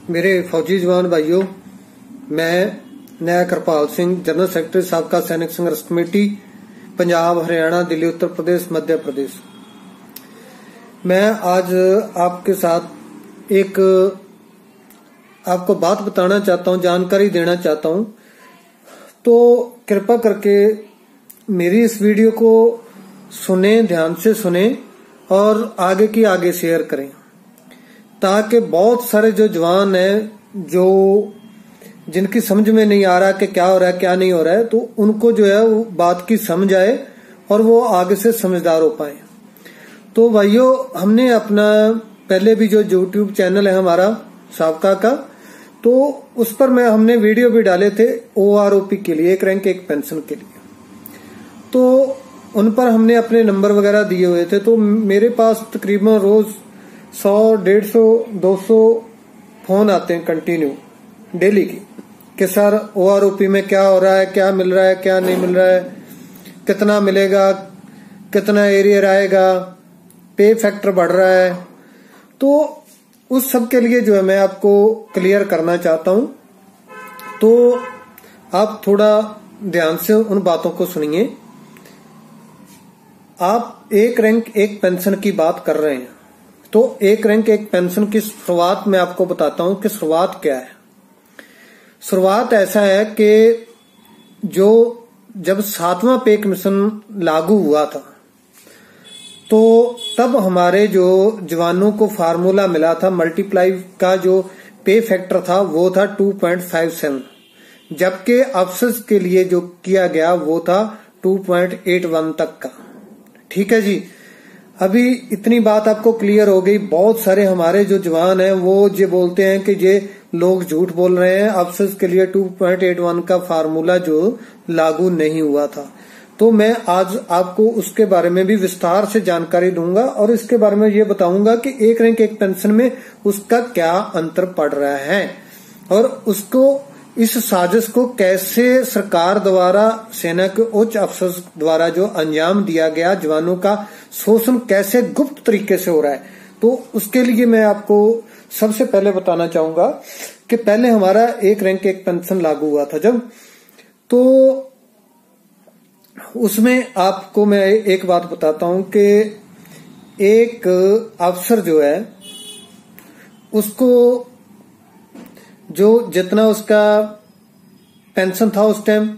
मेरे फौजी जवान भाइयों, मैं नया कृपाल सिंह, जनरल सेक्रेटरी साबका सैनिक संघर्ष कमेटी, पंजाब, हरियाणा, दिल्ली, उत्तर प्रदेश, मध्य प्रदेश। मैं आज आपके साथ एक आपको बात बताना चाहता हूं, जानकारी देना चाहता हूं। तो कृपा करके मेरी इस वीडियो को सुने, ध्यान से सुने और आगे की आगे शेयर करें, ताकि बहुत सारे जो जवान हैं जो जिनकी समझ में नहीं आ रहा कि क्या हो रहा है क्या नहीं हो रहा है, तो उनको जो है वो बात की समझ आए और वो आगे से समझदार हो पाए। तो भाइयों, हमने अपना पहले भी जो YouTube चैनल है हमारा साबका का, तो उस पर हमने वीडियो भी डाले थे OROP के लिए, एक रैंक एक पेंशन के लिए। तो उन पर हमने अपने नंबर वगैरह दिए हुए थे। तो मेरे पास तकरीबन रोज 100, 150, 200 फोन आते हैं कंटिन्यू डेली की कि सर OROP में क्या हो रहा है, क्या मिल रहा है, क्या नहीं मिल रहा है, कितना मिलेगा, कितना एरियर आएगा, पे फैक्टर बढ़ रहा है। तो उस सब के लिए जो है मैं आपको क्लियर करना चाहता हूं। तो आप थोड़ा ध्यान से उन बातों को सुनिए। आप एक रैंक एक पेंशन की बात कर रहे हैं, तो एक रैंक एक पेंशन की शुरुआत मैं आपको बताता हूं कि शुरुआत क्या है। शुरुआत ऐसा है कि जो जब 7वां पे कमीशन लागू हुआ था, तो तब हमारे जो जवानों को फार्मूला मिला था, मल्टीप्लाई का जो पे फैक्टर था वो था 2.57, जबकि अफसर्स के लिए जो किया गया वो था 2.81 तक का। ठीक है जी, अभी इतनी बात आपको क्लियर हो गई। बहुत सारे हमारे जो जवान हैं वो ये बोलते हैं कि ये लोग झूठ बोल रहे हैं, अफसर्स के लिए 2.81 का फार्मूला जो लागू नहीं हुआ था। तो मैं आज आपको उसके बारे में भी विस्तार से जानकारी दूंगा और इसके बारे में ये बताऊंगा कि एक रैंक एक पेंशन में उसका क्या अंतर पड़ रहा है और उसको इस साजिश को कैसे सरकार द्वारा, सेना के उच्च अफसर द्वारा जो अंजाम दिया गया, जवानों का शोषण कैसे गुप्त तरीके से हो रहा है। तो उसके लिए मैं आपको सबसे पहले बताना चाहूंगा कि पहले हमारा एक रैंक एक पेंशन लागू हुआ था जब, तो उसमें आपको मैं एक बात बताता हूं कि एक अफसर जो है उसको जो जितना उसका पेंशन था उस टाइम,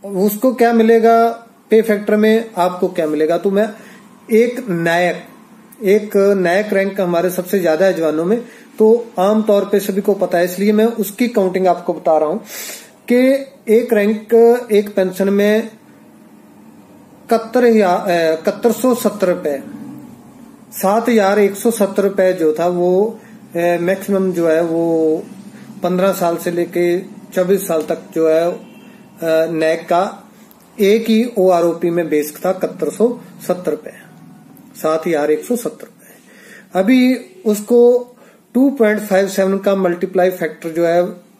उसको क्या मिलेगा पे फैक्टर में, आपको क्या मिलेगा। तो मैं एक नायक रैंक हमारे सबसे ज्यादा है जवानों में, तो आमतौर पे सभी को पता है, इसलिए मैं उसकी काउंटिंग आपको बता रहा हूं कि एक रैंक एक पेंशन में 7170 रुपए, 7170 रुपए जो था वो मैक्सिमम जो है वो 15 साल से लेके 24 साल तक जो है नैक का एक ही OROP में बेसिक था 7170 रुपए, 7170 रुपए। अभी उसको 2.57 का मल्टीप्लाई फैक्टर जो है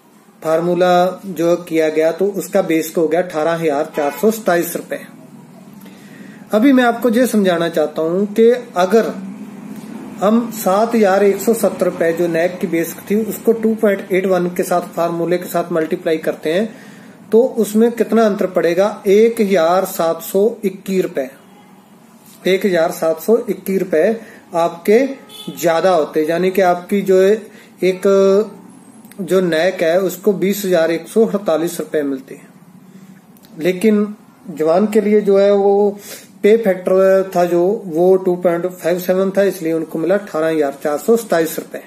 फार्मूला जो किया गया, तो उसका बेसिक हो गया 18,427 रुपए। अभी मैं आपको ये समझाना चाहता हूं कि अगर हम 7,170 रुपए जो नैक की बेसिक थी उसको 2.81 के साथ फार्मूले के साथ मल्टीप्लाई करते हैं, तो उसमें कितना अंतर पड़ेगा, 1,721 रुपए। 1,721 रुपए आपके ज्यादा होते, यानी कि आपकी जो एक जो नैक है उसको 20,148 रुपए मिलते हैं। लेकिन जवान के लिए जो है वो पे फैक्टर था जो वो 2.57 था, इसलिए उनको मिला 18,427 रुपए।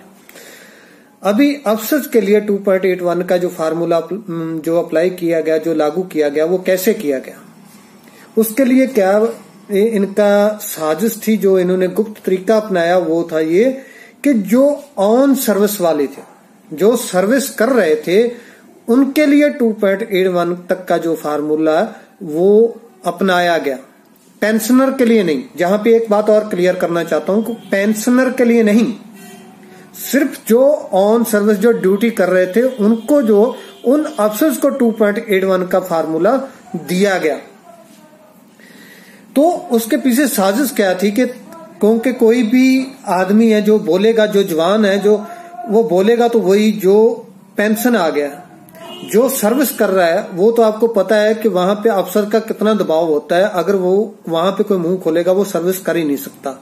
अभी अफसर्स के लिए 2.81 का जो फार्मूला जो अप्लाई किया गया, जो लागू किया गया, वो कैसे किया गया, उसके लिए क्या इनका साजिश थी, जो इन्होंने गुप्त तरीका अपनाया, वो था ये कि जो ऑन सर्विस वाले थे, जो सर्विस कर रहे थे, उनके लिए 2.81 तक का जो फार्मूला वो अपनाया गया, पेंशनर के लिए नहीं। जहां पे एक बात और क्लियर करना चाहता हूं कि पेंशनर के लिए नहीं, सिर्फ जो ऑन सर्विस जो ड्यूटी कर रहे थे उनको, जो उन अफसर्स को 2.81 का फार्मूला दिया गया। तो उसके पीछे साजिश क्या थी कि क्योंकि कोई भी आदमी है जो बोलेगा, जो जवान है जो वो बोलेगा तो वही जो पेंशन आ गया, जो सर्विस कर रहा है वो तो आपको पता है कि वहां पे अफसर का कितना दबाव होता है। अगर वो वहां पे कोई मुंह खोलेगा वो सर्विस कर ही नहीं सकता।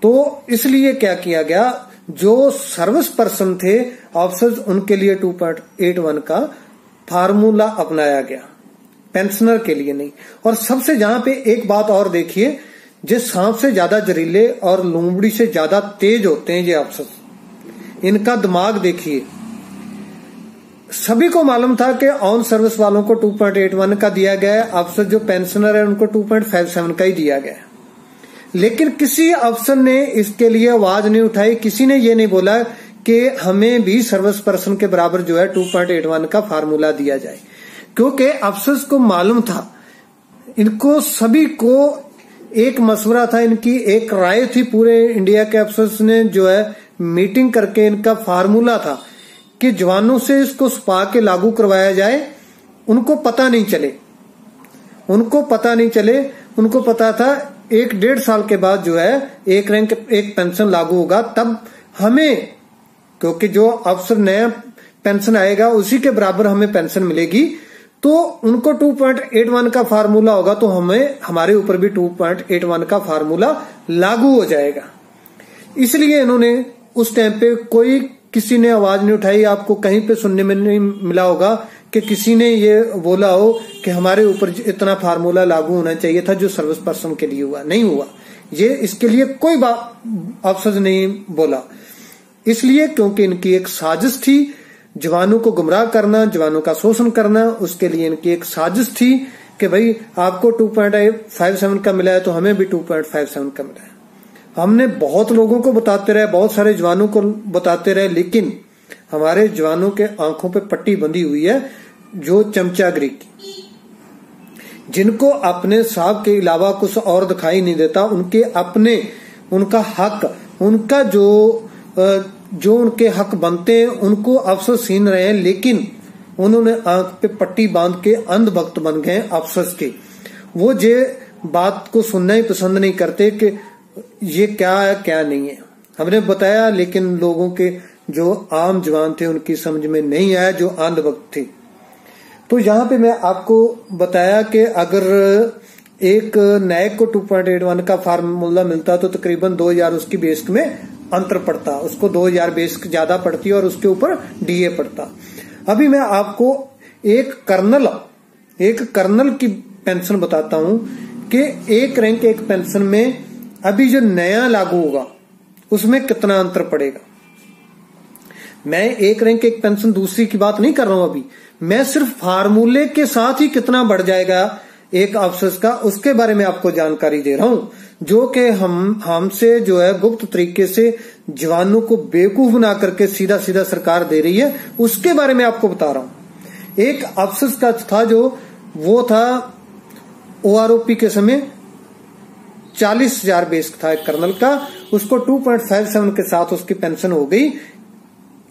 तो इसलिए क्या किया गया, जो सर्विस पर्सन थे ऑफिसर्स, उनके लिए 2.81 का फार्मूला अपनाया गया, पेंशनर के लिए नहीं। और सबसे जहां पे एक बात और देखिए, जिस सांप से ज्यादा जहरीले और लोमड़ी से ज्यादा तेज होते हैं ये अफसर, इनका दिमाग देखिए। सभी को मालूम था कि ऑन सर्विस वालों को 2.81 का दिया गया है, अफसर जो पेंशनर है उनको 2.57 का ही दिया गया है। लेकिन किसी अफसर ने इसके लिए आवाज नहीं उठाई, किसी ने ये नहीं बोला कि हमें भी सर्विस पर्सन के बराबर जो है 2.81 का फार्मूला दिया जाए, क्योंकि अफसर्स को मालूम था, इनको सभी को एक मशवरा था, इनकी एक राय थी, पूरे इंडिया के अफसर्स ने जो है मीटिंग करके इनका फार्मूला था कि जवानों से इसको छुपा के लागू करवाया जाए, उनको पता नहीं चले, उनको पता था 1-1.5 साल के बाद जो है एक रैंक एक पेंशन लागू होगा, तब हमें, क्योंकि जो अफसर नया पेंशन आएगा उसी के बराबर हमें पेंशन मिलेगी, तो उनको 2.81 का फार्मूला होगा, तो हमें हमारे ऊपर भी 2.81 का फार्मूला लागू हो जाएगा। इसलिए इन्होंने उस टाइम पे किसी ने आवाज नहीं उठाई। आपको कहीं पे सुनने में नहीं मिला होगा कि किसी ने ये बोला हो कि हमारे ऊपर इतना फार्मूला लागू होना चाहिए था जो सर्विस पर्सन के लिए हुआ, नहीं हुआ। ये इसके लिए कोई अफसर नहीं बोला, इसलिए क्योंकि इनकी एक साजिश थी जवानों को गुमराह करना, जवानों का शोषण करना। उसके लिए इनकी एक साजिश थी कि भाई आपको 2.57 का मिला है तो हमें भी 2.57 का मिला है। हमने बहुत लोगों को बताते रहे, बहुत सारे जवानों को बताते रहे, लेकिन हमारे जवानों के आंखों पे पट्टी बंधी हुई है, जो चमचागिरी की, जिनको अपने साहब के अलावा कुछ और दिखाई नहीं देता, उनके अपने, उनका हक, उनका जो उनके हक बनते हैं उनको अफसर छीन रहे हैं, लेकिन उन्होंने आंख पे पट्टी बांध के अंधभक्त बन गए अफसर के। वो ये बात को सुनना ही पसंद नहीं करते कि ये क्या है क्या नहीं है। हमने बताया, लेकिन लोगों के जो आम जवान थे उनकी समझ में नहीं आया, जो अंधभक्त थे। तो यहाँ पे मैं आपको बताया कि अगर एक नायक को 2.81 का फार्मूला मिलता तो तकरीबन 2000 उसकी बेसिक में अंतर पड़ता, उसको 2000 बेसिक ज्यादा पड़ती और उसके ऊपर डीए पड़ता। अभी मैं आपको एक कर्नल की पेंशन बताता हूं कि एक रैंक एक पेंशन में अभी जो नया लागू होगा उसमें कितना अंतर पड़ेगा। मैं एक रैंक एक पेंशन दूसरी की बात नहीं कर रहा हूं, अभी मैं सिर्फ फार्मूले के साथ ही कितना बढ़ जाएगा एक अफसर का, उसके बारे में आपको जानकारी दे रहा हूं, जो कि हमसे जो है गुप्त तरीके से जवानों को बेवकूफ बना करके सीधा सीधा सरकार दे रही है, उसके बारे में आपको बता रहा हूं। एक अफसर का था जो वो था ओआरओपी के समय 40,000 बेसिक था एक कर्नल का, उसको 2.57 के साथ उसकी पेंशन हो गई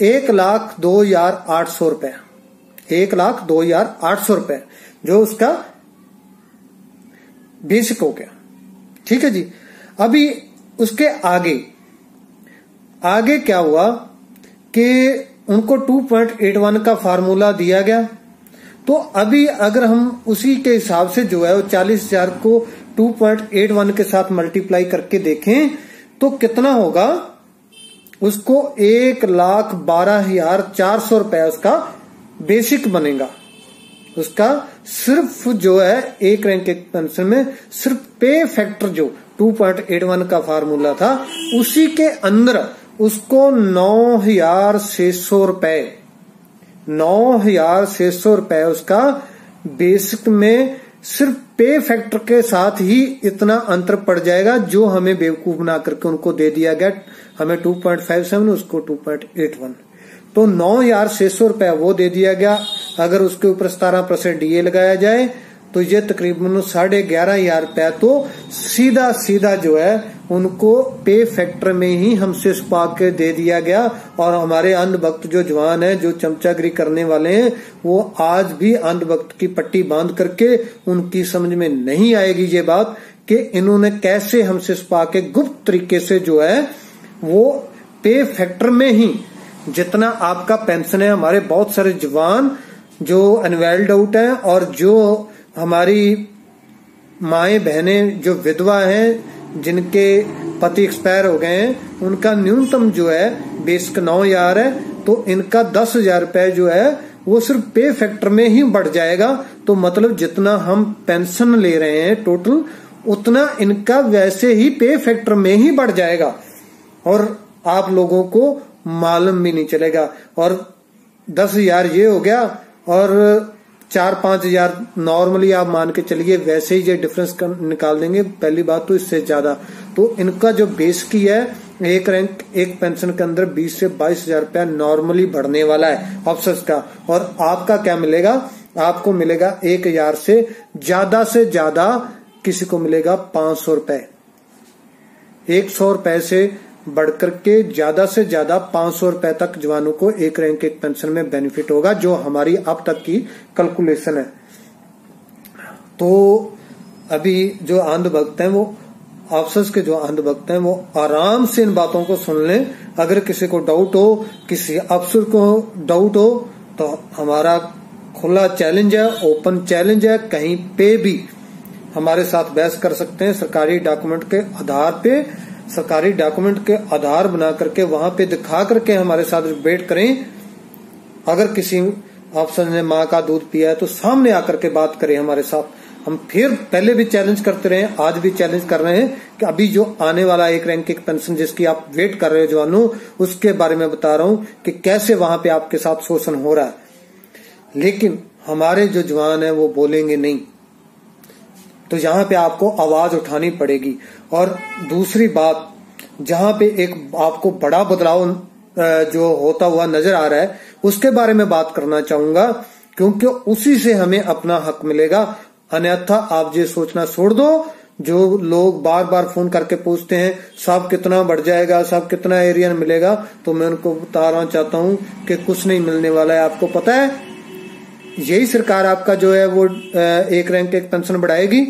1,02,800 रुपए, 1,02,800 रुपए जो उसका बेसिक हो गया। ठीक है जी। अभी उसके आगे क्या हुआ कि उनको 2.81 का फार्मूला दिया गया। तो अभी अगर हम उसी के हिसाब से जो है 40,000 को 2.81 के साथ मल्टीप्लाई करके देखें तो कितना होगा, उसको 1,12,400 रुपए उसका बेसिक बनेगा। उसका सिर्फ जो है एक रैंक एक पेंशन में सिर्फ पे फैक्टर जो 2.81 का फार्मूला था उसी के अंदर उसको 9,600 रुपए 9,600 रुपए उसका बेसिक में सिर्फ पे फैक्टर के साथ ही इतना अंतर पड़ जाएगा, जो हमें बेवकूफ बना करके उनको दे दिया गया। हमें 2.57 उसको 2.81, तो 9,600 रुपए वो दे दिया गया। अगर उसके ऊपर 17% डीए लगाया जाए तो ये तकरीबन 11,500 रुपया तो सीधा सीधा जो है उनको पे फैक्टर में ही हमसे छुपा के दे दिया गया। और हमारे अंधभक्त जो जवान है, जो चमचागिरी करने वाले हैं, वो आज भी अंधभक्त की पट्टी बांध करके उनकी समझ में नहीं आएगी ये बात कि इन्होंने कैसे हमसे छुपा के गुप्त तरीके से जो है वो पे फैक्टर में ही जितना आपका पेंशन है। हमारे बहुत सारे जवान जो अनवेल्ड आउट हैं और जो हमारी माएं बहनें जो विधवा हैं जिनके पति एक्सपायर हो गए हैं, उनका न्यूनतम जो है बेसिक 9,000 है। तो इनका 10,000 रुपए जो है वो सिर्फ पे फैक्टर में ही बढ़ जाएगा। तो मतलब जितना हम पेंशन ले रहे हैं टोटल, उतना इनका वैसे ही पे फैक्टर में ही बढ़ जाएगा और आप लोगों को मालूम भी नहीं चलेगा। और 10,000 ये हो गया और 4-5,000 नॉर्मली आप मान के चलिए, वैसे ही ये डिफरेंस निकाल देंगे। पहली बात तो इससे ज्यादा, तो इनका जो बेस की है एक रैंक एक पेंशन के अंदर 20 से 22,000 रुपया नॉर्मली बढ़ने वाला है ऑफिसर्स का। और आपका क्या मिलेगा? आपको मिलेगा 1,000 से ज्यादा किसी को मिलेगा 500 रुपए। 100 रुपए से बढ़कर के ज्यादा से ज्यादा 500 रुपए तक जवानों को एक रैंक एक पेंशन में बेनिफिट होगा, जो हमारी अब तक की कैलकुलेशन है। तो अभी जो अंधभक्त हैं, वो ऑफिसर्स के जो अंधभक्त हैं, वो आराम से इन बातों को सुन लें। अगर किसी को डाउट हो, किसी अफसर को डाउट हो, तो हमारा खुला चैलेंज है, ओपन चैलेंज है। कहीं पे भी हमारे साथ बहस कर सकते हैं। सरकारी डॉक्यूमेंट के आधार पे, सरकारी डॉक्यूमेंट के आधार बना करके वहां पे दिखा करके हमारे साथ डिबेट करें। अगर किसी अफसर ने माँ का दूध पिया है तो सामने आकर के बात करें हमारे साथ। हम फिर पहले भी चैलेंज करते रहे, आज भी चैलेंज कर रहे हैं कि अभी जो आने वाला एक रैंक एक पेंशन जिसकी आप वेट कर रहे हो जवानों, उसके बारे में बता रहा हूं कि कैसे वहां पे आपके साथ शोषण हो रहा है। लेकिन हमारे जो जवान है वो बोलेंगे नहीं, तो यहाँ पे आपको आवाज उठानी पड़ेगी। और दूसरी बात, जहां पे एक आपको बड़ा बदलाव जो होता हुआ नजर आ रहा है, उसके बारे में बात करना चाहूंगा, क्योंकि उसी से हमें अपना हक मिलेगा। अन्यथा आप ये सोचना छोड़ दो। जो लोग बार बार फोन करके पूछते हैं साहब कितना बढ़ जाएगा, साहब कितना एरिया मिलेगा, तो मैं उनको बता रहा चाहता हूं कि कुछ नहीं मिलने वाला है। आपको पता है, यही सरकार आपका जो है वो एक रैंक एक पेंशन बढ़ाएगी।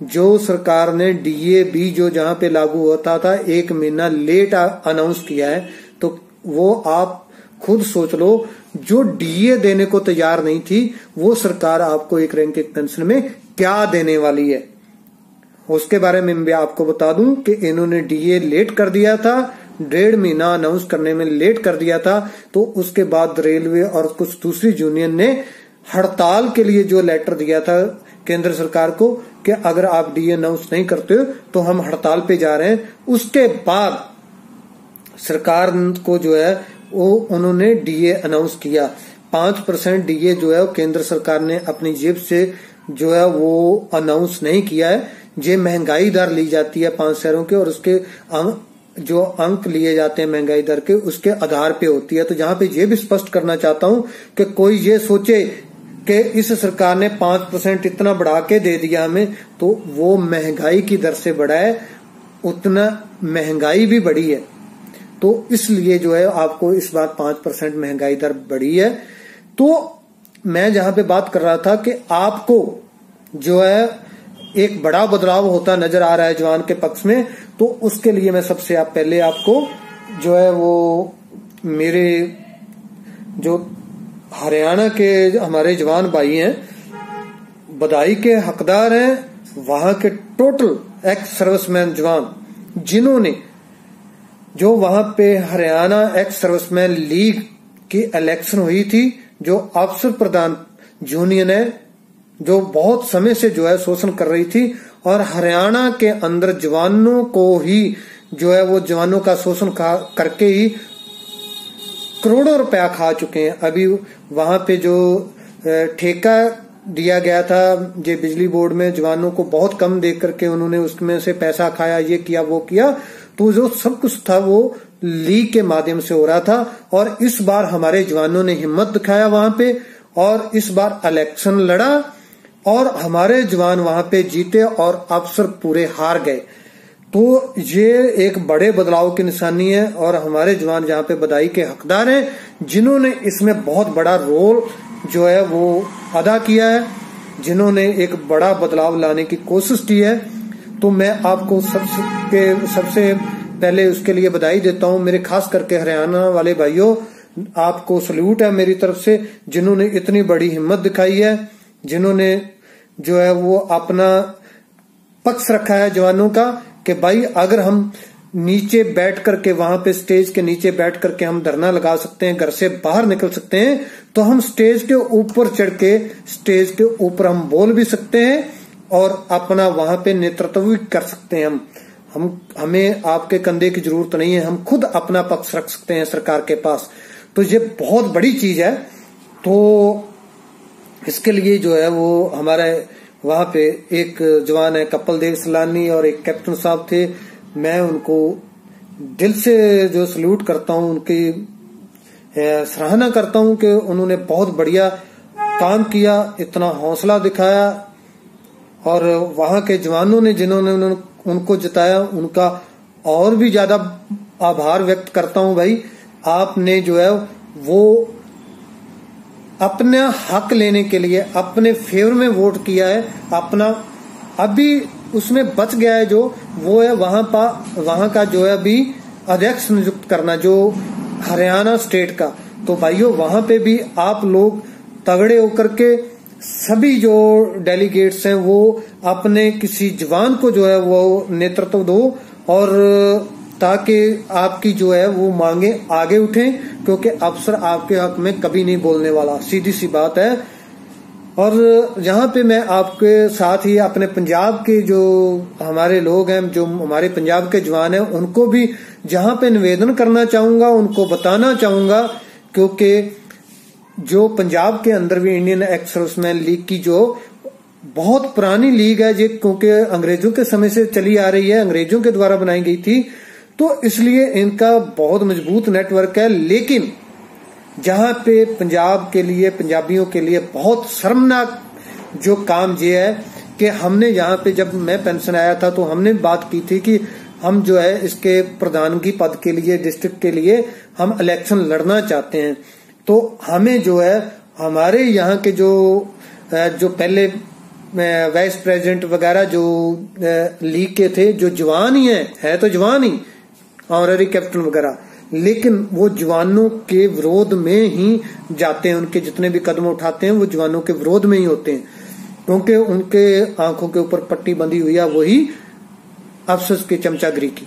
जो सरकार ने DA-B जो जहां पे लागू होता था 1 महीना लेट अनाउंस किया है, तो वो आप खुद सोच लो, जो DA देने को तैयार नहीं थी, वो सरकार आपको एक रैंक एक पेंशन में क्या देने वाली है, उसके बारे में मैं आपको बता दूं कि इन्होंने DA लेट कर दिया था, 1.5 महीना अनाउंस करने में लेट कर दिया था। तो उसके बाद रेलवे और कुछ दूसरी यूनियन ने हड़ताल के लिए जो लेटर दिया था केंद्र सरकार को कि अगर आप DA अनाउंस नहीं करते हो तो हम हड़ताल पे जा रहे हैं। उसके बाद सरकार को जो है वो उन्होंने DA अनाउंस किया। 5% DA जो है वो केंद्र सरकार ने अपनी जेब से जो है वो अनाउंस नहीं किया है। ये महंगाई दर ली जाती है 5 शहरों के, और उसके जो अंक लिए जाते हैं महंगाई दर के, उसके आधार पे होती है। तो जहां पे ये भी स्पष्ट करना चाहता हूं कि कोई ये सोचे कि इस सरकार ने 5% इतना बढ़ा के दे दिया हमें, तो वो महंगाई की दर से बढ़ा है, उतना महंगाई भी बढ़ी है। तो इसलिए जो है आपको इस बार 5% महंगाई दर बढ़ी है। तो मैं जहां पे बात कर रहा था कि आपको जो है एक बड़ा बदलाव होता नजर आ रहा है जवान के पक्ष में, तो उसके लिए मैं सबसे पहले आपको जो है वो मेरे जो हरियाणा के हमारे जवान भाई हैं, बधाई के हकदार हैं, वहां के टोटल एक्स सर्विसमैन जवान जिन्होंने जो वहां पे हरियाणा एक्स सर्विसमैन लीग की इलेक्शन हुई थी, जो अफसर प्रधान यूनियन है, जो बहुत समय से जो है शोषण कर रही थी और हरियाणा के अंदर जवानों को ही जो है वो जवानों का शोषण करके ही करोड़ों रुपया खा चुके हैं। अभी वहां पे जो ठेका दिया गया था ये बिजली बोर्ड में, जवानों को बहुत कम दे करके उन्होंने उसमें से पैसा खाया, ये किया वो किया। तो जो सब कुछ था वो लीग के माध्यम से हो रहा था। और इस बार हमारे जवानों ने हिम्मत दिखाया वहां पे, और इस बार इलेक्शन लड़ा और हमारे जवान वहां पे जीते और अफसर पूरे हार गए। तो ये एक बड़े बदलाव की निशानी है और हमारे जवान जहां पे बधाई के हकदार हैं, जिन्होंने इसमें बहुत बड़ा रोल जो है वो अदा किया है, जिन्होंने एक बड़ा बदलाव लाने की कोशिश की है। तो मैं आपको सबसे पहले उसके लिए बधाई देता हूं। मेरे खास करके हरियाणा वाले भाइयों, आपको सल्यूट है मेरी तरफ से, जिन्होंने इतनी बड़ी हिम्मत दिखाई है, जिन्होंने जो है वो अपना पक्ष रखा है जवानों का कि भाई अगर हम नीचे बैठ करके, वहां पे स्टेज के नीचे बैठ करके हम धरना लगा सकते हैं, घर से बाहर निकल सकते हैं, तो हम स्टेज के ऊपर चढ़ के स्टेज के ऊपर हम बोल भी सकते हैं और अपना वहां पे नेतृत्व भी कर सकते हैं। हमें आपके कंधे की जरूरत नहीं है, हम खुद अपना पक्ष रख सकते हैं सरकार के पास। तो ये बहुत बड़ी चीज है। तो इसके लिए जो है वो हमारे वहां पे एक जवान है कपिल देव सलानी और एक कैप्टन साहब थे, मैं उनको दिल से जो सल्यूट करता हूं, उनकी सराहना करता हूं कि उन्होंने बहुत बढ़िया काम किया, इतना हौसला दिखाया और वहां के जवानों ने जिन्होंने उनको जिताया उनका और भी ज्यादा आभार व्यक्त करता हूं। भाई आपने जो है वो अपना हक लेने के लिए अपने फेवर में वोट किया है, अपना अभी उसमें बच गया है जो वो है वहां का जो है अभी अध्यक्ष नियुक्त करना जो हरियाणा स्टेट का। तो भाइयों वहां पे भी आप लोग तगड़े होकर के सभी जो डेलीगेट्स हैं वो अपने किसी जवान को जो है वो नेतृत्व दो और ताकि आपकी जो है वो मांगे आगे उठें, क्योंकि अफसर आपके हक में कभी नहीं बोलने वाला, सीधी सी बात है। और यहाँ पे मैं आपके साथ ही अपने पंजाब के जो हमारे लोग हैं, जो हमारे पंजाब के जवान हैं, उनको भी जहाँ पे निवेदन करना चाहूंगा, उनको बताना चाहूंगा, क्योंकि जो पंजाब के अंदर भी इंडियन एक्स सर्विसमैन लीग की जो बहुत पुरानी लीग है, ये क्योंकि अंग्रेजों के समय से चली आ रही है, अंग्रेजों के द्वारा बनाई गई थी, तो इसलिए इनका बहुत मजबूत नेटवर्क है। लेकिन जहां पे पंजाब के लिए, पंजाबियों के लिए बहुत शर्मनाक जो काम ये है कि हमने यहाँ पे जब मैं पेंशन आया था तो हमने बात की थी कि हम जो है इसके प्रधानगी पद के लिए, डिस्ट्रिक्ट के लिए हम इलेक्शन लड़ना चाहते हैं। तो हमें जो है हमारे यहाँ के जो पहले वाइस प्रेसिडेंट वगैरह जो लीग के थे, जो जवान ही है तो जवान ही, ऑनररी कैप्टन वगैरह, लेकिन वो जवानों के विरोध में ही जाते हैं, उनके जितने भी कदम उठाते हैं वो जवानों के विरोध में ही होते हैं, क्योंकि उनके आंखों के ऊपर पट्टी बंधी हुई है वही अफसर की चमचागिरी की।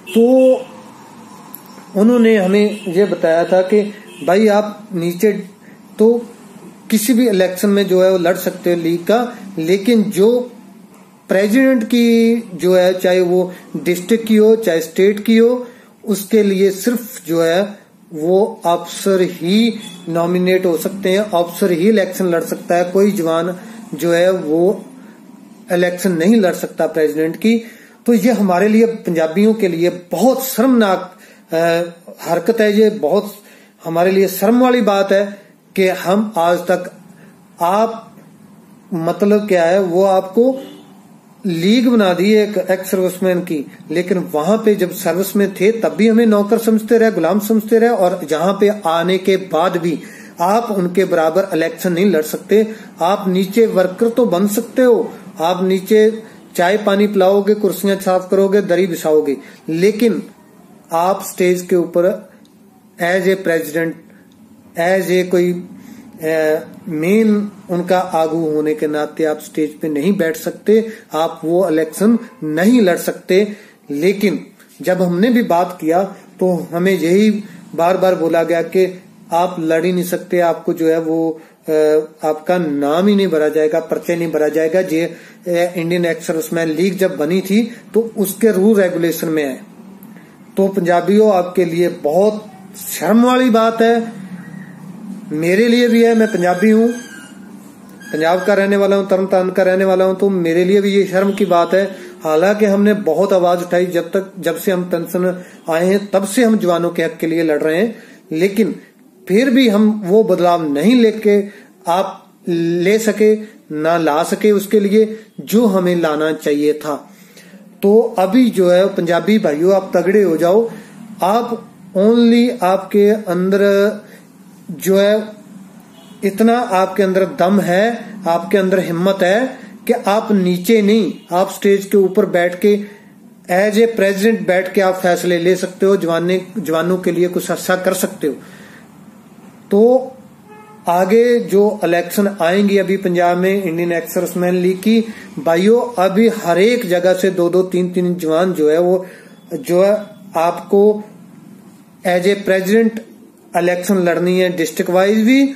तो उन्होंने हमें ये बताया था कि भाई आप नीचे तो किसी भी इलेक्शन में जो है वो लड़ सकते हो लीग का, लेकिन जो प्रेसिडेंट की जो है, चाहे वो डिस्ट्रिक्ट की हो चाहे स्टेट की हो, उसके लिए सिर्फ जो है वो अफसर ही नॉमिनेट हो सकते हैं, अफसर ही इलेक्शन लड़ सकता है, कोई जवान जो है वो इलेक्शन नहीं लड़ सकता प्रेसिडेंट की। तो ये हमारे लिए, पंजाबियों के लिए बहुत शर्मनाक हरकत है, ये बहुत हमारे लिए शर्म वाली बात है कि हम आज तक, आप मतलब क्या है, वो आपको लीग बना दी एक एक्स सर्विसमैन की, लेकिन वहां पे जब सर्विस में थे तब भी हमें नौकर समझते रहे, गुलाम समझते रहे, और जहां पे आने के बाद भी आप उनके बराबर इलेक्शन नहीं लड़ सकते। आप नीचे वर्कर तो बन सकते हो, आप नीचे चाय पानी पिलाओगे, कुर्सियां साफ करोगे, दरी बिछाओगे, लेकिन आप स्टेज के ऊपर as a president, as a कोई मेन उनका आगू होने के नाते आप स्टेज पे नहीं बैठ सकते, आप वो इलेक्शन नहीं लड़ सकते। लेकिन जब हमने भी बात किया तो हमें यही बार बार बोला गया कि आप लड़ ही नहीं सकते, आपको जो है वो आपका नाम ही नहीं भरा जाएगा, पर्चे नहीं भरा जाएगा। ये इंडियन एक्स सर्विसमैन लीग जब बनी थी तो उसके रूल रेगुलेशन में है। तो पंजाबियों, आपके लिए बहुत शर्म वाली बात है, मेरे लिए भी है, मैं पंजाबी हूँ, पंजाब का रहने वाला हूँ, तरनतारन का रहने वाला हूँ, तो मेरे लिए भी ये शर्म की बात है। हालांकि हमने बहुत आवाज उठाई, जब से हम पेंशन आए हैं तब से हम जवानों के हक के लिए लड़ रहे हैं, लेकिन फिर भी हम वो बदलाव नहीं लेके आप ले सके, ना ला सके उसके लिए जो हमें लाना चाहिए था। तो अभी जो है पंजाबी भाइयों, आप तगड़े हो जाओ, आप ओनली आपके अंदर जो है इतना आपके अंदर दम है, आपके अंदर हिम्मत है कि आप नीचे नहीं, आप स्टेज के ऊपर बैठ के एज ए प्रेसिडेंट बैठ के आप फैसले ले सकते हो, जवानों के लिए कुछ अच्छा कर सकते हो। तो आगे जो इलेक्शन आएंगी अभी पंजाब में इंडियन एक्स सर्विसमैन लीग की, भाइयों अभी हर एक जगह से 2-2, 3-3 जवान जो है आपको एज ए प्रेसिडेंट इलेक्शन लड़नी है, डिस्ट्रिक्ट वाइज भी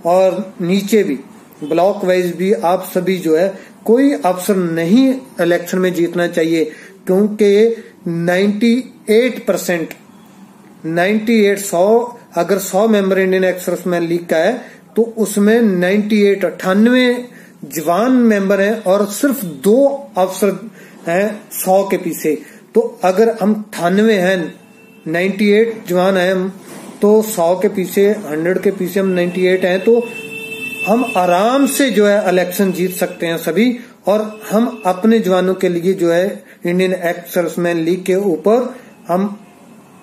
और नीचे भी ब्लॉक वाइज भी। आप सभी जो है कोई अफसर नहीं इलेक्शन में जीतना चाहिए, क्योंकि 98% 100 अगर 100 member Indian ex serviceman league का है तो उसमें 98 जवान मेंबर हैं और सिर्फ 2 अफसर हैं 100 के पीछे। तो अगर हम 98 हैं, 98 जवान हैं तो 100 के पीछे, 100 के पीछे हम 98 हैं, तो हम आराम से जो है इलेक्शन जीत सकते हैं सभी। और हम अपने जवानों के लिए जो है इंडियन एक्स सर्विसमैन लीग के ऊपर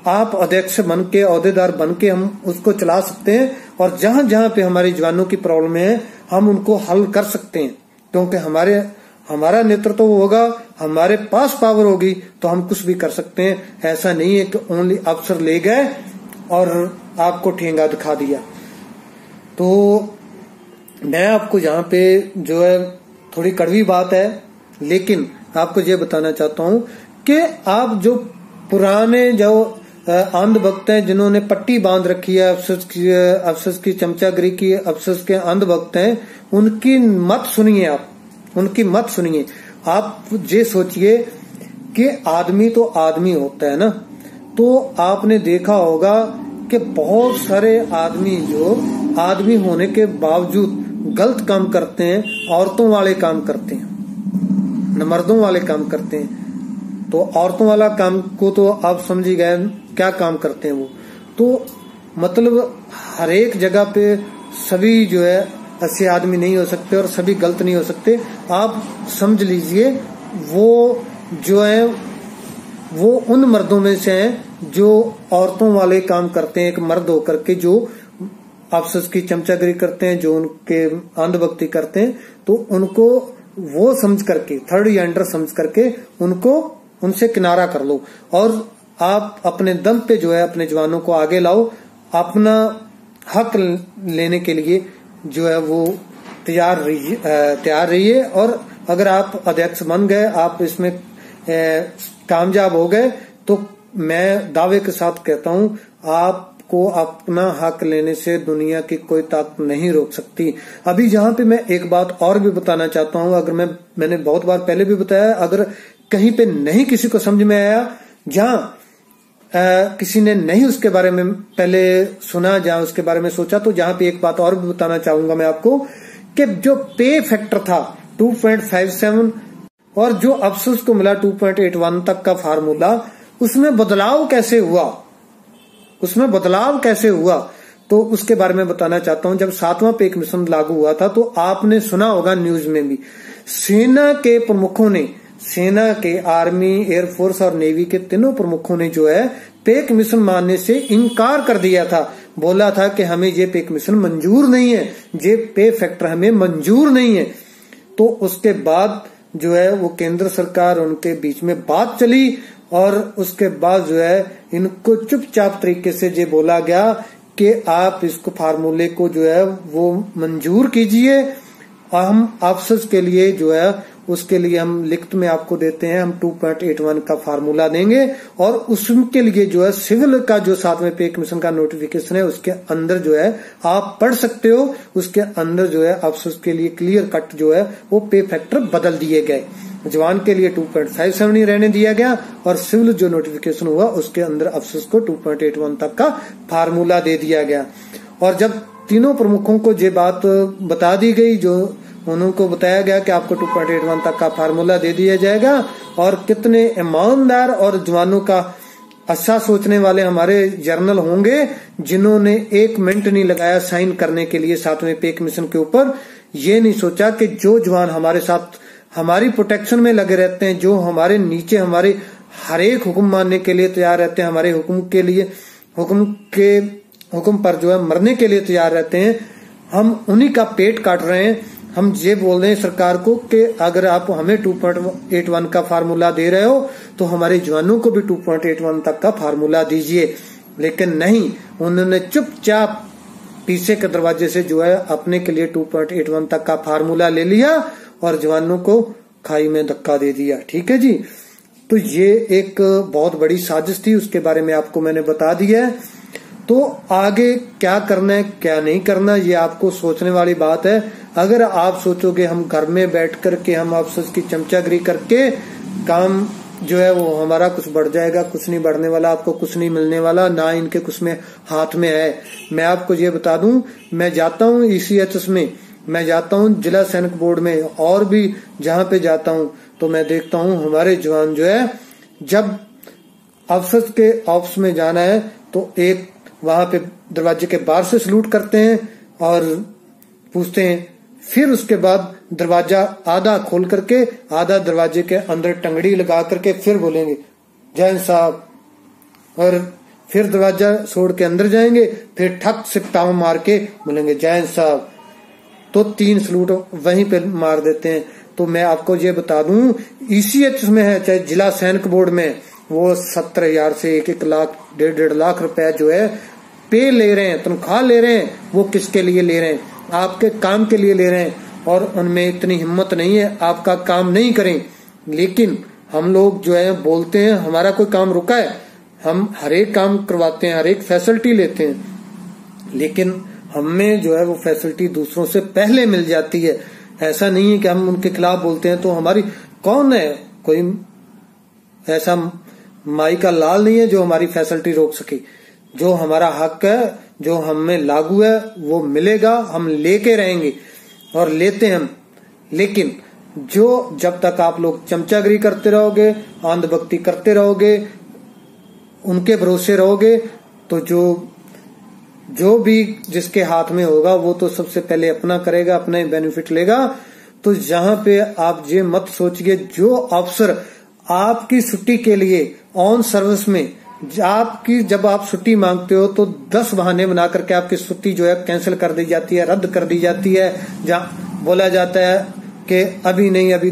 आप अध्यक्ष बन के, अहदेदार बन के हम उसको चला सकते हैं। और जहां जहां पे हमारे जवानों की प्रॉब्लम है हम उनको हल कर सकते हैं, क्योंकि हमारा नेतृत्व होगा, हमारे पास पावर होगी तो हम कुछ भी कर सकते हैं। ऐसा नहीं है कि ओनली अफसर ले गए और आपको ठेंगा दिखा दिया। तो मैं आपको यहाँ पे जो है थोड़ी कड़वी बात है, लेकिन आपको ये बताना चाहता हूँ कि आप जो पुराने जो अंधभक्त हैं, जिन्होंने पट्टी बांध रखी है, अफसर की चमचागिरी की, अफसर के अंधभक्त हैं, उनकी मत सुनिए। आप उनकी मत सुनिए। आप ये सोचिए कि आदमी तो आदमी होता है ना। तो आपने देखा होगा कि बहुत सारे आदमी जो आदमी होने के बावजूद गलत काम करते हैं, औरतों वाले काम करते हैं, न मर्दों वाले काम करते हैं। तो औरतों वाला काम को तो आप समझ ही गए क्या काम करते हैं वो। तो मतलब हर एक जगह पे सभी जो है अच्छे आदमी नहीं हो सकते और सभी गलत नहीं हो सकते। आप समझ लीजिए वो जो है वो उन मर्दों में से हैं जो औरतों वाले काम करते हैं, एक मर्द होकर के जो अफसर की चमचागिरी करते हैं, जो उनके अंधभक्ति करते हैं। तो उनको वो समझ करके, थर्ड जेंडर समझ करके उनसे किनारा कर लो और आप अपने दम पे जो है अपने जवानों को आगे लाओ। अपना हक लेने के लिए जो है वो तैयार रहिए। और अगर आप अध्यक्ष बन गए, आप इसमें कामयाब हो गए, तो मैं दावे के साथ कहता हूं आपको अपना हक लेने से दुनिया की कोई ताकत नहीं रोक सकती। अभी जहां पे मैं एक बात और भी बताना चाहता हूं, अगर मैंने बहुत बार पहले भी बताया, अगर कहीं पे नहीं किसी को समझ में आया, जहां किसी ने नहीं उसके बारे में पहले सुना, जहां उसके बारे में सोचा, तो जहां पे एक बात और भी बताना चाहूंगा मैं आपको कि जो पे फैक्टर था 2.57 और जो अफसोस को मिला 2.81 तक का फार्मूला, उसमें बदलाव कैसे हुआ, तो उसके बारे में बताना चाहता हूं। जब 7वां पे कमीशन लागू हुआ था तो आपने सुना होगा न्यूज में भी, सेना के प्रमुखों ने, सेना के, आर्मी, एयरफोर्स और नेवी के तीनों प्रमुखों ने जो है पे कमीशन मानने से इनकार कर दिया था। बोला था कि हमें ये पे कमीशन मंजूर नहीं है, ये पे फैक्टर हमें मंजूर नहीं है। तो उसके बाद जो है वो केंद्र सरकार, उनके बीच में बात चली और उसके बाद जो है इनको चुपचाप तरीके से ये बोला गया कि आप इसको फार्मूले को जो है वो मंजूर कीजिए। हम अफसर के लिए जो है उसके लिए हम लिखित में आपको देते हैं, हम 2.81 का फार्मूला देंगे और उसके लिए जो है सिविल का जो 7वें पे कमीशन का नोटिफिकेशन है उसके अंदर जो है आप पढ़ सकते हो। उसके अंदर जो है अफसर के लिए क्लियर कट जो है वो पे फैक्टर बदल दिए गए। जवान के लिए 2.57 ही रहने दिया गया और सिविल जो नोटिफिकेशन हुआ उसके अंदर अफसर को 2.81 तक का फार्मूला दे दिया गया। और जब तीनों प्रमुखों को ये बात बता दी गई, जो उनको बताया गया कि आपको 2.81 तक का फार्मूला दे दिया जाएगा, और कितने ईमानदार और जवानों का अच्छा सोचने वाले हमारे जर्नल होंगे जिन्होंने 1 मिनट नहीं लगाया साइन करने के लिए 7वें पे कमीशन के ऊपर। ये नहीं सोचा कि जो जवान हमारे साथ हमारी प्रोटेक्शन में लगे रहते हैं, जो हमारे नीचे हमारे हर एक हुक्म मानने के लिए तैयार रहते हैं, हमारे हुक्म पर जो है मरने के लिए तैयार रहते हैं, हम उन्हीं का पेट काट रहे हैं। हम ये बोल रहे हैं सरकार को कि अगर आप हमें 2.81 का फार्मूला दे रहे हो तो हमारे जवानों को भी 2.81 तक का फार्मूला दीजिए। लेकिन नहीं, उन्होंने चुपचाप पीछे के दरवाजे से जो है अपने के लिए 2.81 तक का फार्मूला ले लिया और जवानों को खाई में धक्का दे दिया। ठीक है जी, तो ये एक बहुत बड़ी साजिश थी, उसके बारे में आपको मैंने बता दिया है। तो आगे क्या करना है क्या नहीं करना, ये आपको सोचने वाली बात है। अगर आप सोचोगे हम घर में बैठ करके हम अफसर की चमचागिरी करके काम जो है वो हमारा कुछ बढ़ जाएगा, कुछ नहीं बढ़ने वाला, आपको कुछ नहीं मिलने वाला, ना इनके कुछ में हाथ में है। मैं आपको ये बता दूं, मैं जाता हूँ ECHS में, मैं जाता हूँ जिला सैनिक बोर्ड में, और भी जहां पे जाता हूँ तो मैं देखता हूँ हमारे जवान जो है जब अफसर के ऑफिस में जाना है तो एक वहां पे दरवाजे के बाहर से सलूट करते हैं और पूछते हैं, फिर उसके बाद दरवाजा आधा खोल करके आधा दरवाजे के अंदर टंगड़ी लगा करके फिर बोलेंगे जय साहब, और फिर दरवाजा छोड़ के अंदर जाएंगे, फिर ठक से पांव मार के बोलेंगे जय साहब। तो 3 सलूट वहीं पे मार देते हैं। तो मैं आपको ये बता दूं, ECHS में है चाहे जिला सैनिक बोर्ड में, वो 70,000 से 1-1 लाख 1.5 लाख रुपए जो है पे ले रहे हैं, तनख्वाह ले रहे हैं। वो किसके लिए ले रहे हैं? आपके काम के लिए ले रहे हैं, और उनमें इतनी हिम्मत नहीं है आपका काम नहीं करें। लेकिन हम लोग जो है बोलते हैं हमारा कोई काम रुका है, हम हर एक काम करवाते हैं, हर एक फैसिलिटी लेते हैं, लेकिन हमें जो है वो फैसिलिटी दूसरों से पहले मिल जाती है। ऐसा नहीं है कि हम उनके खिलाफ बोलते हैं तो हमारी कौन है, कोई ऐसा माई का लाल नहीं है जो हमारी फैसिलिटी रोक सके। जो हमारा हक है, जो हमें लागू है, वो मिलेगा, हम लेके रहेंगे और लेते हैं हम। लेकिन जो जब तक आप लोग चमचागिरी करते रहोगे, अंधभक्ति करते रहोगे, उनके भरोसे रहोगे, तो जो भी जिसके हाथ में होगा वो तो सबसे पहले अपना करेगा, अपना ही बेनिफिट लेगा। तो जहां पे आप ये मत सोचिए, जो अफसर आपकी छुट्टी के लिए ऑन सर्विस में आपकी जब आप छुट्टी मांगते हो तो 10 बहाने बना करके आपकी छुट्टी जो है कैंसिल कर दी जाती है, रद्द कर दी जाती है। जहाँ बोला जाता है कि अभी नहीं, अभी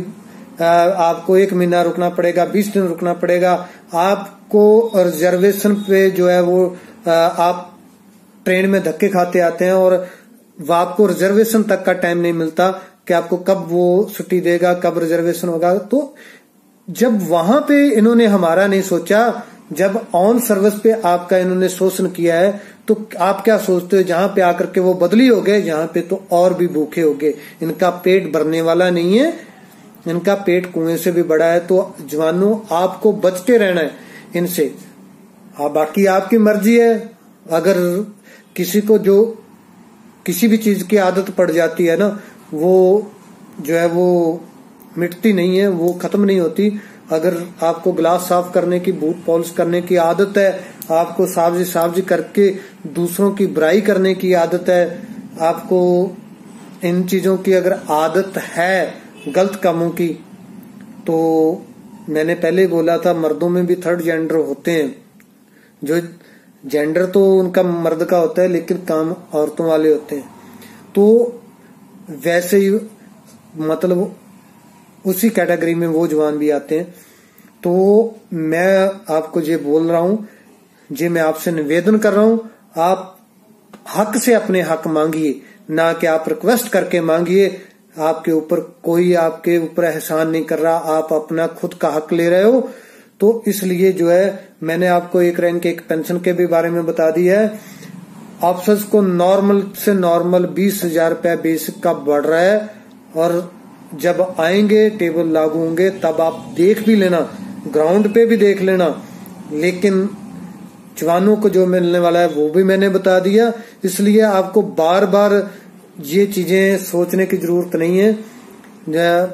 आपको 1 महीना रुकना पड़ेगा, 20 दिन रुकना पड़ेगा। आपको रिजर्वेशन पे जो है वो आप ट्रेन में धक्के खाते आते हैं और आपको रिजर्वेशन तक का टाइम नहीं मिलता कि आपको कब वो छुट्टी देगा, कब रिजर्वेशन होगा। तो जब वहां पे इन्होंने हमारा नहीं सोचा, जब ऑन सर्विस पे आपका इन्होंने शोषण किया है, तो आप क्या सोचते हो जहां पे आकर के वो बदली हो गए, जहां पे तो और भी भूखे हो गए। इनका पेट भरने वाला नहीं है, इनका पेट कुएं से भी बड़ा है। तो जवानों, आपको बचते रहना है इनसे। बाकी आपकी मर्जी है। अगर किसी को जो किसी भी चीज की आदत पड़ जाती है ना, वो जो है वो मिटती नहीं है, वो खत्म नहीं होती। अगर आपको गिलास साफ करने की, बूट पॉलिश करने की आदत है, आपको सावजी करके दूसरों की बुराई करने की आदत है, आपको इन चीजों की अगर आदत है, गलत कामों की, तो मैंने पहले बोला था मर्दों में भी 3rd जेंडर होते हैं। जो जेंडर तो उनका मर्द का होता है, लेकिन काम औरतों वाले होते हैं। तो वैसे ही मतलब उसी कैटेगरी में वो जवान भी आते हैं। तो मैं आपको ये बोल रहा हूं, ये मैं आपसे निवेदन कर रहा हूं, आप हक से अपने हक मांगिए, ना कि आप रिक्वेस्ट करके मांगिए। आपके ऊपर कोई आपके ऊपर एहसान नहीं कर रहा, आप अपना खुद का हक ले रहे हो। तो इसलिए जो है मैंने आपको एक रैंक एक पेंशन के भी बारे में बता दिया है। ऑफिसर्स को नॉर्मल से नॉर्मल 20,000 रुपया बेसिक का बढ़ रहा है, और जब आएंगे टेबल लागू होंगे तब आप देख भी लेना, ग्राउंड पे भी देख लेना। लेकिन जवानों को जो मिलने वाला है वो भी मैंने बता दिया। इसलिए आपको बार बार ये चीजें सोचने की जरूरत नहीं है।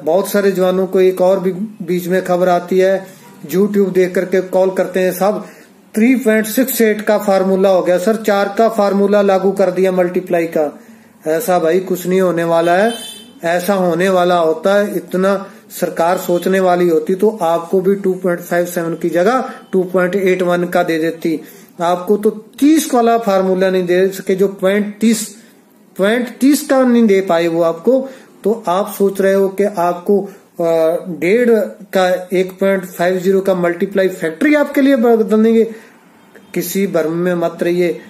बहुत सारे जवानों को एक और भी बीच में खबर आती है, YouTube देख करके कॉल करते हैं, साहब 3.68 का फार्मूला हो गया सर, 4 का फार्मूला लागू कर दिया मल्टीप्लाई का। ऐसा भाई कुछ नहीं होने वाला है। ऐसा होने वाला होता है, इतना सरकार सोचने वाली होती तो आपको भी 2.57 की जगह 2.81 का दे देती। आपको तो 30 वाला फार्मूला नहीं दे सके, जो पॉइंट 30 का नहीं दे पाए वो आपको। तो आप सोच रहे हो कि आपको 1.5 का 1.50 का मल्टीप्लाई फैक्ट्री आपके लिए बदल देंगे। किसी भ्रम में मत रहिए,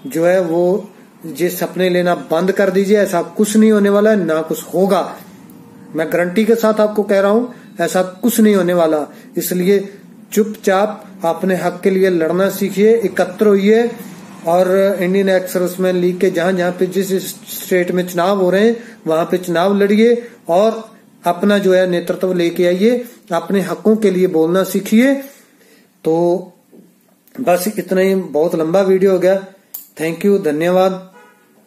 जो है वो ये सपने लेना बंद कर दीजिए। ऐसा कुछ नहीं होने वाला है, ना कुछ होगा। मैं गारंटी के साथ आपको कह रहा हूं, ऐसा कुछ नहीं होने वाला। इसलिए चुपचाप अपने हक के लिए लड़ना सीखिए, एकत्र होइए और इंडियन एक्स सर्विसमैन लीग के जहां जहां पे जिस स्टेट में चुनाव हो रहे हैं वहां पे चुनाव लड़िए और अपना जो है नेतृत्व लेके आइए, अपने हकों के लिए बोलना सीखिए। तो बस इतना ही, बहुत लंबा वीडियो हो गया। थैंक यू, धन्यवाद,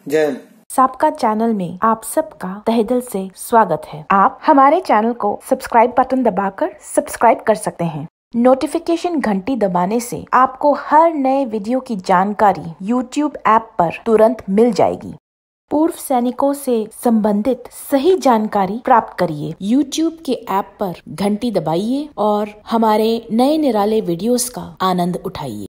जय हिंद। सबका चैनल में आप सबका तहे दिल से स्वागत है। आप हमारे चैनल को सब्सक्राइब बटन दबाकर सब्सक्राइब कर सकते हैं। नोटिफिकेशन घंटी दबाने से आपको हर नए वीडियो की जानकारी YouTube ऐप पर तुरंत मिल जाएगी। पूर्व सैनिकों से संबंधित सही जानकारी प्राप्त करिए। YouTube के ऐप पर घंटी दबाइए और हमारे नए निराले वीडियोस का आनंद उठाइए।